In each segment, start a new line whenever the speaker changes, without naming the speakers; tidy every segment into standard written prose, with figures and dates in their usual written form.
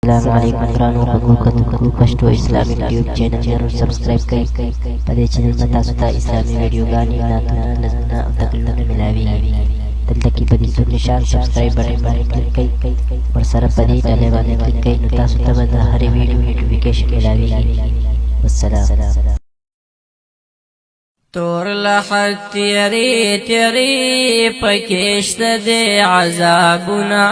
السلام علیکم ګرانو وګورئ پښتو اسلامي یوټیوب چینل ضرور سبسکرایب کړئ. په دې چینل کې تاسو ته اسلامي ویډیوګانې، نعتونه، نظمونه او تقریرونه ملاويږي. دلته کې په دې سور نشان سبسکرایب بټن باندې کلیک کړئ، ورسره په دې ډلې باندې کلیک کړئ، نو تاسو ته به د هرې ویډیو نوټیفیکیشن ملاويږي. والسلام.
تور لحد تیری تیری پکشت دے عذابنا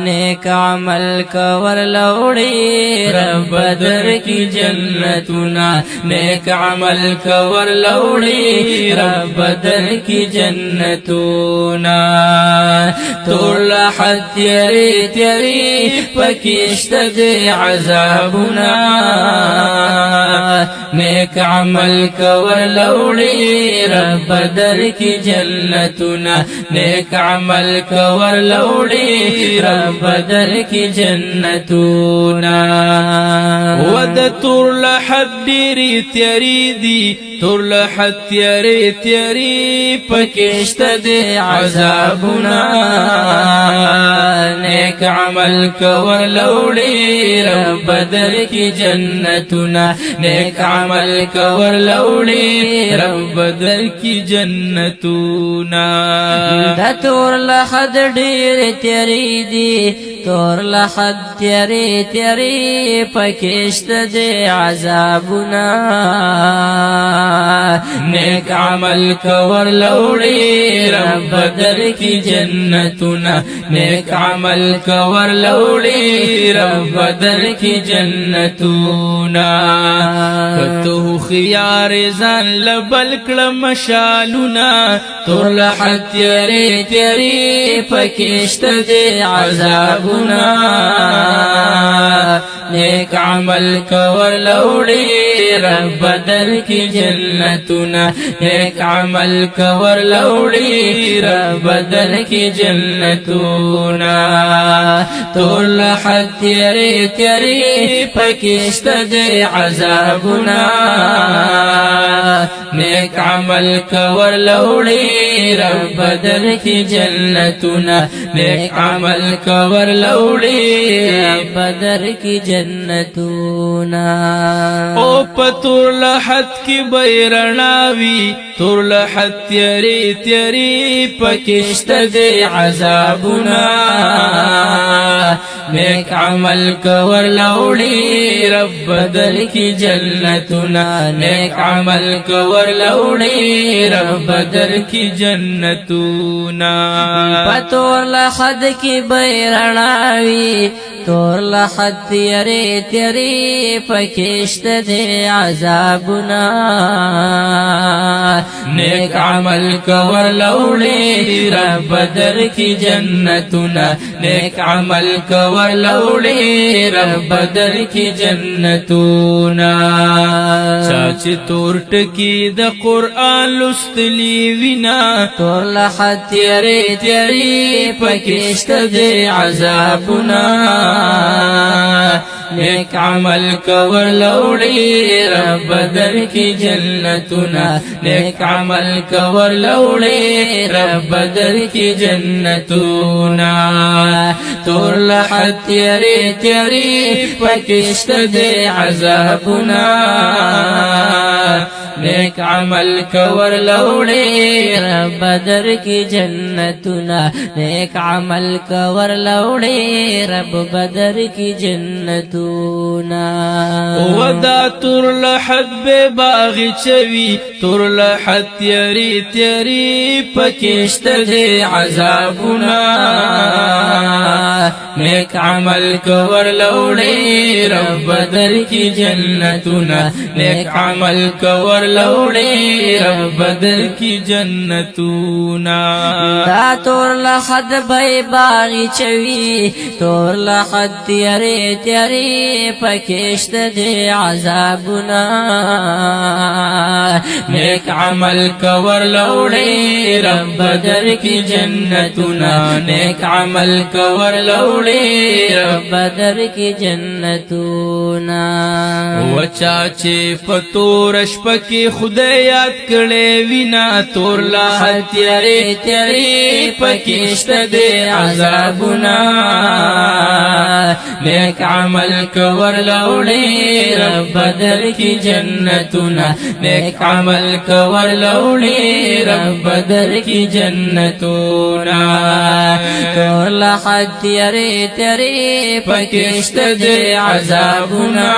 نیک عمل کور لوڑی رب در کی جنتنا نیک عمل کور لوڑی رب در کی جنتنا تور لحد تیری تیری پکشت دے عذابنا نیک عمل کور لوڑی رب در کی جنتنا نیک عمل کور لوڑی رب در کی جنتنا
ود تور لحد دیری تیری دی تور لحد تیری تیری پکشت دے عذابنا نیک عمل کور لوڑی رب در کی جنتنا نیک عمل کور لوڑی رب در کی جنتنا
دا تور لحد ډیر تیری دی تور لحد تیری تیری پکشت دے عذابنا
نیک عمل کور لوڑی رب در کی جنتنا نیک عمل کور لوڑی رب در کی جنتنا کتو خیار زان لبل کړه مشالونا
تور لحد تیری تیری پکشت دے عذابنا نیک عمل کور لوڑی رب در کی جنتنا نیک عمل کور لوڑی رب در کی جنتنا تور لحد تیری تیری پکشت دے عذابنا نیک عمل کور لوڑی رب در کی جنتنا نیک عمل کور لوڑی رب در کی جنتنا
او پتور لحد کی بیرناوی تور لحد تیری تیری پکشت دے عذابنا نیک عمل کور لوڑی رب در کی جنتنا نیک عمل کور لوڑی رب در کی جنتنا
پتور لحد کی بیرناوی تور لحد تیری تیری پکشت دے عذابنا
نیک عمل کور لوڑی رب در کی جنتنا نیک عمل کور لوڑی رب در کی جنتنا چاچ تور ټکی د قرآن لستلی وینا
تور لحد تیری تیری پکشت دے عذابنا
نیک عمل کور لوڑی رب در کی جنتنا نیک عمل کور لوڑی رب در کی جنتنا تور لحد تیری تیری پکشت دے عذابنا نیک عمل کور لوڑی
رب در کی جنتنا نیک عمل کور لوڑی رب بدر کی جنتنا
ودا تور لحد بے باغی چوی تور لحد تیری تیری پکشت دے عذابنا نیک عمل کور لوڑی رب در کی جنتنا نیک عمل کور لوڑی رب در کی جنتنا
دا تور لحد بے باغی چوی تور لحد تیری تیری پکشت دے عذابنا
نیک عمل کور لوڑی رب در کی جنتنا نیک عمل کور لوڑی
رب در کی جنتنا
وچاچے پتورش پکی خدای یاد کړي وینا تور لحد تیری تیری پکشت دے عذابنا نیک عمل کور لوڑی رب در کی جنتنا نیک عمل کور لوڑی رب در کی جنتنا
تور لحد تیری تیری
پکشت دے عذابنا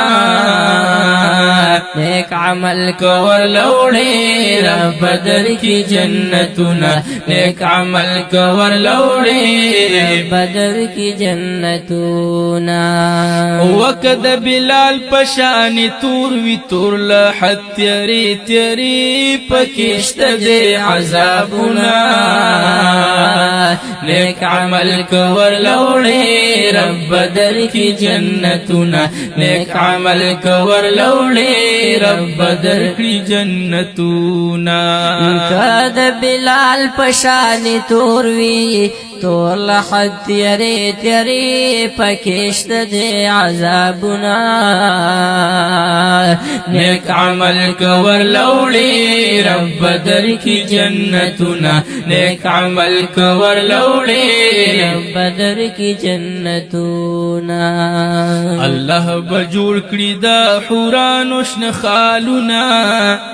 نیک عمل
کور لوڑی رب در کی جنتنا نیک عمل کور لوڑی
بدر کی جنتونا
وقد بلال پشانی تور وی تور لحد تیری تیری پکشت دے عذابنا نیک عمل کور لوڑی رب در کی جنتنا نیک عمل کور لوڑی رب در کی جنتنا
کد بلال پشانی توروی تور لحد تیری تیری پکشت دے عذابنا
نیک عمل کور لوڑی رب در کی جنتنا نیک عمل کور لوڑی
رب در کی جنتونا
اللہ بجوڑ کری دا حورانو شن خالونا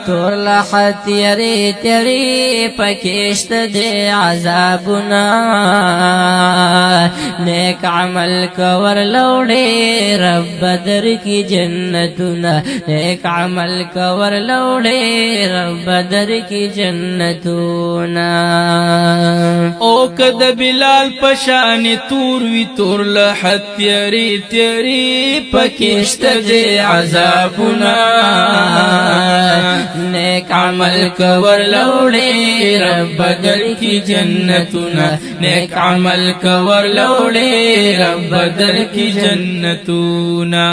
تور لحد تیری تیری پکشت دے عذابنا نیک عمل کور لوڑے رب در کی جنتنا نیک عمل کور لوڑے رب در کی جنتنا
او کد بلال پشانی تور وی تور لحد تیری تیری پکشت دے عذابنا نیک عمل کور لوڑے رب در کی جنتنا نیک عمل کور لوڑے رب در کی جنتنا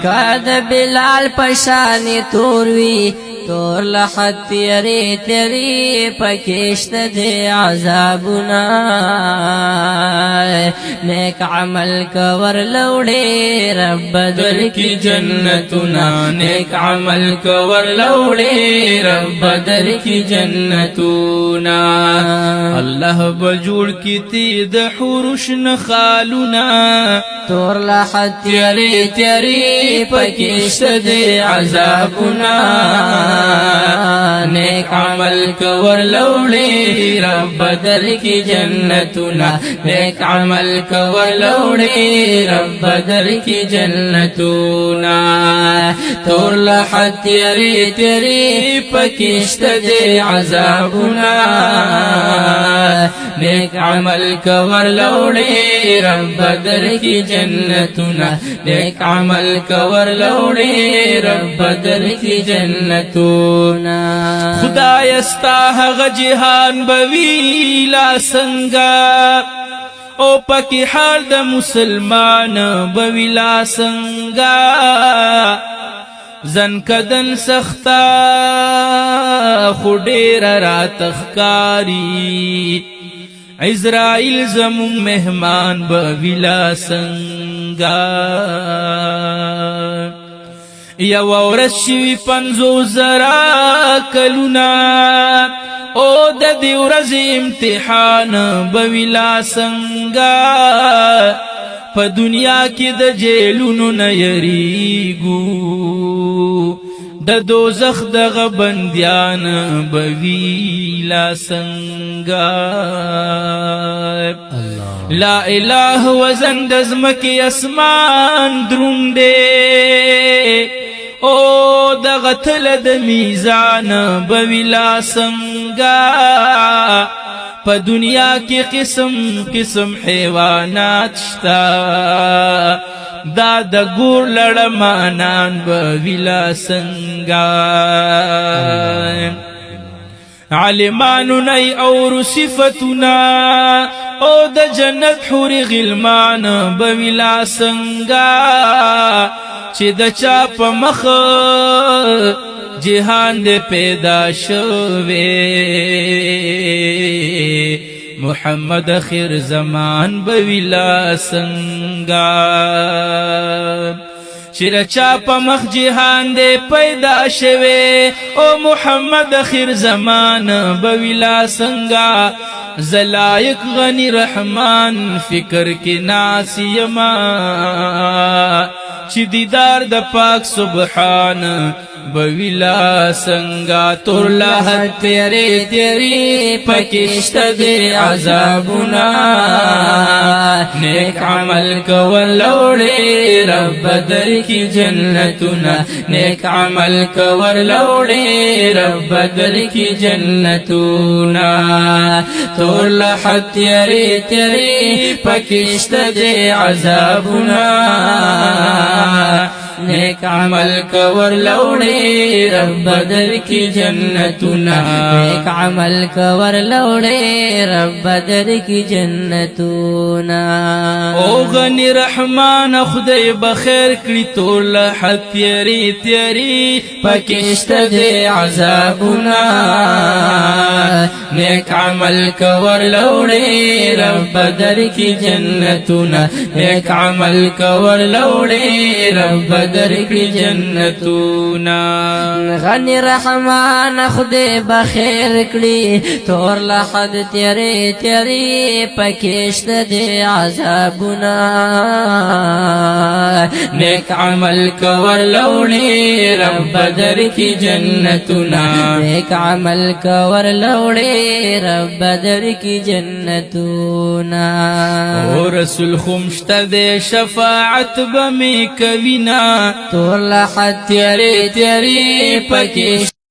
کد بلال پشانی توروی تور لحد تیری تیری پکشت دے عذابنا نیک عمل کور لوڑے رب در
کی جنتنا نیک عمل کور لوڑے رب در کی جنتنا اللہ بجوڑ کی تید حورشن خالونا
تور لحد
تیری تیری پکشت دے عذابنا نیک عمل کور لوڑی رب در کی جنتنا نیک عمل کور لوڑی رب در کی جنتنا تور لحد تیری تیری پکشت دے عذابنا نیک عمل کور لوڑی رب در کی جنتنا نیک عمل کور لوڑی رب در کی جنتنا خدای استا هغ جهان بوی لا سنگا او پکی حال د مسلمان بوی لا سنگا زن کدن سختا خودیر را تخکاری عزرائیل زمون مہمان بویلا سنگا یو ورځ شوی 50,000 کلونا او د دې ورځې امتحان بویلا سنگا په دنیا کې د جیلونو نه یریږو د دوزخ دغه بندیان بویلا سنگا لا الہ وزن دزمکی اسمان درونده او دغتل د میزان بویلا سنگا پا دنیا کی قسم قسم حیوانات شتا دا د ګور لړمانان بویلا سنگا عالمانو نئی اور صفتنا او د جنت حور غلمان بویلا سنگا چی د چا په مخ جهان دے پیدا شوے محمد خیر زمان بویلا سنگا چرچا په مخ جهان دے پیدا شوے او محمد اخر زمان بویلا سنگا زلائق غنی رحمان فکر کی ناسیما چی دیدار د پاک سبحان بویلا سنگا تور لحد تیری تیری پکشت دے عذابنا نیک عمل کول لوڑے رب در کی جنتنا نیک عمل کول لوڑے رب در کی جنتنا تور لحد تیری تیری پکشت دے عذابنا نیک عمل کور لوڑے رب در کی جنتنا
نیک عمل کور لوڑے رب در کی جنتنا
او غنی رحمان خدای بخیر کړي ټول حد تیری تیری
پکشت دے عذابنا
نیک عمل کور لوڑے رب در کی جنتنا نیک عمل کور لوڑے رب در کی جنتنا
غنی رحمان خدای بخیر کړي تور لحد تیری تیری پکشت دے عذابنا
نیک عمل کور لوڑے رب در کی جنتنا
نیک عمل کور لوڑے رب در کی جنتنا
او رسول خمشت دے شفاعت بمی کوینا
تور لحد تیری تیری پکشت